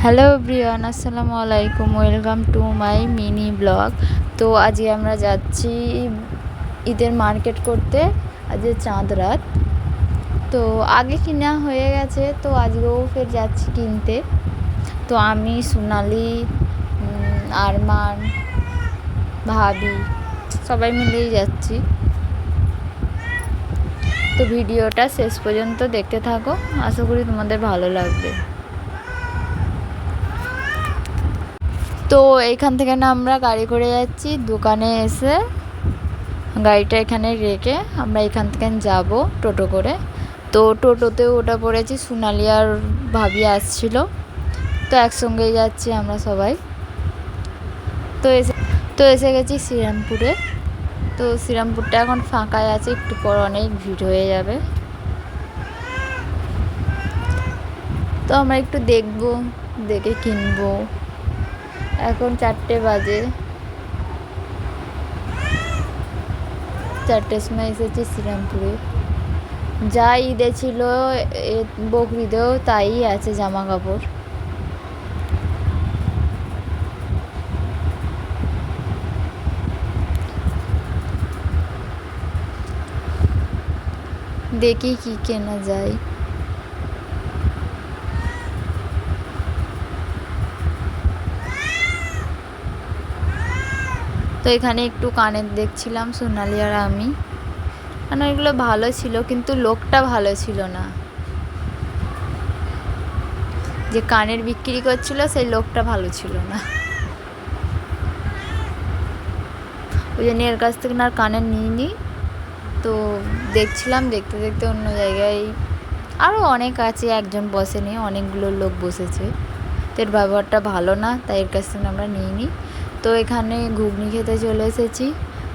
Hello everyone, আসসালামু আলাইকুম। Welcome to my mini blog. তো আজকে আমরা যাচ্ছি ঈদের মার্কেট করতে। আজকে চাঁদ রাত, তো আগে কিনা হয়ে গেছে, তো আজকেও ফের যাচ্ছি কিনতে। তো আমি, সোনালি, আরমান, ভাবি সবাই মিলেই যাচ্ছি। তো ভিডিওটা শেষ পর্যন্ত দেখতে থাকো, আশা করি তোমাদের ভালো লাগবে। তো এইখান থেকে না আমরা গাড়ি করে যাচ্ছি, দোকানে এসে গাড়িটা এখানে রেখে আমরা এখান থেকে যাব টোটো করে। তো টোটোতেও ওটা পড়েছি, সোনালি আর ভাবি আসছিল, তো একসঙ্গেই যাচ্ছি আমরা সবাই। তো এসে গেছি শ্রীরামপুরে। তো শ্রীরামপুরটা এখন ফাঁকাই আছে, একটু পর অনেক ভিড় হয়ে যাবে। তো আমরা একটু দেখবো, দেখে কিনবো। এখন 4টে বাজে, 4টের সময় এসেছি শ্রীরামপুরে। যা ঈদে ছিল বকরিদেও তাই আছে জামা কাপড়। দেখি কি কেনা যায়। তো এখানে একটু কানের দেখছিলাম সোনালি আর আমি, কারণ এগুলো ভালো ছিল, কিন্তু লোকটা ভালো ছিল না। যে কানের বিক্রি করছিল সেই লোকটা ভালো ছিল না, ওই জন্য এর কাছ থেকে না আর কানের নিইনি। তো দেখছিলাম, দেখতে দেখতে অন্য জায়গায় আরও অনেক আছে, একজন বসেনি, অনেকগুলো লোক বসেছে। তো এর ব্যবহারটা ভালো না, তাই এর কাছ থেকে আমরা নিইনি। তো এখানে ঘুগনি খেতে চলে এসেছি।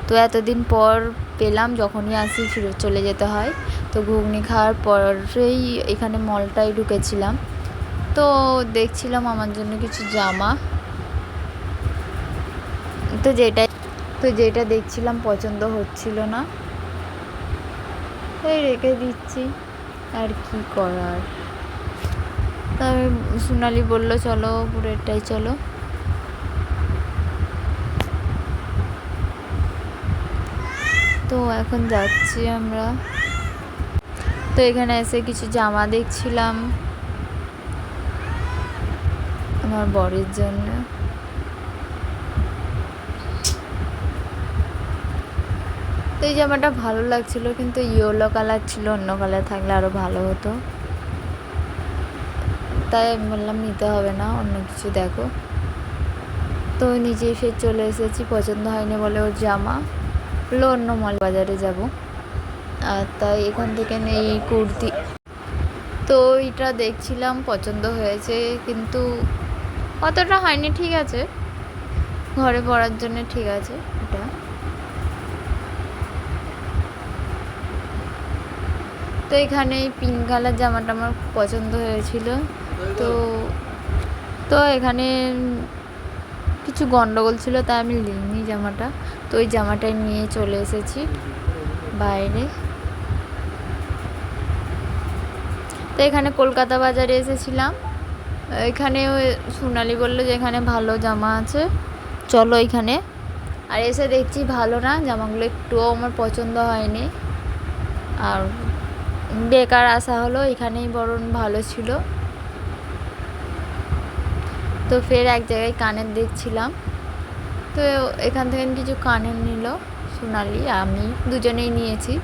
তো এতদিন পর পেলাম, যখনই আসি ফিরত চলে যেতে হয়। তো ঘুগনি খাওয়ার পরেই এখানে মলটায় ঢুকেছিলাম। তো দেখছিলাম আমার জন্য কিছু জামা। তো যেটা দেখছিলাম পছন্দ হচ্ছিল না, তাই রেখে দিচ্ছি, আর কি করার। তাই সোনালি বললো চলো পুরোটাই চলো। তো এখন যাচ্ছি আমরা। তো এখানে এসে কিছু জামা দেখছিলাম আমার বরের জন্য। তো এই জামাটা ভালো লাগছিল, কিন্তু ইয়েলো কালার ছিল, অন্য কালার থাকলে আরও ভালো হতো। তাই আমি বললাম নিতে হবে না, অন্য কিছু দেখো। তো নিজে এসে চলে এসেছি, পছন্দ হয়নি বলে ওর জামা, বললো অন্য মল বাজারে যাব। আর তাই এখান থেকে নেই কুর্তি। তো এটা দেখছিলাম, পছন্দ হয়েছে, কিন্তু অতটা হয়নি, ঠিক আছে, ঘরে পরার জন্য ঠিক আছে এটা। তো এখানে এই পিঙ্ক কালার জামাটা আমার পছন্দ হয়েছিল। তো তো এখানে কিছু গন্ডগোল ছিল, তাই আমি নিইনি জামাটা। তো ওই জামাটাই নিয়ে চলে এসেছি বাইরে। তো এখানে কলকাতা বাজারে এসেছিলাম। এখানে সোনালি বললো যে এখানে ভালো জামা আছে, চলো এখানে। আর এসে দেখছি ভালো না, জামাগুলো একটুও আমার পছন্দ হয়নি, আর বেকার আসা হলো। এখানেই বরং ভালো ছিল। তো ফের এক জায়গায় কানের দেখছিলাম, তো এখান থেকে কিছু কানের নিল সোনালি, আমি দুজনেই নিয়েছি।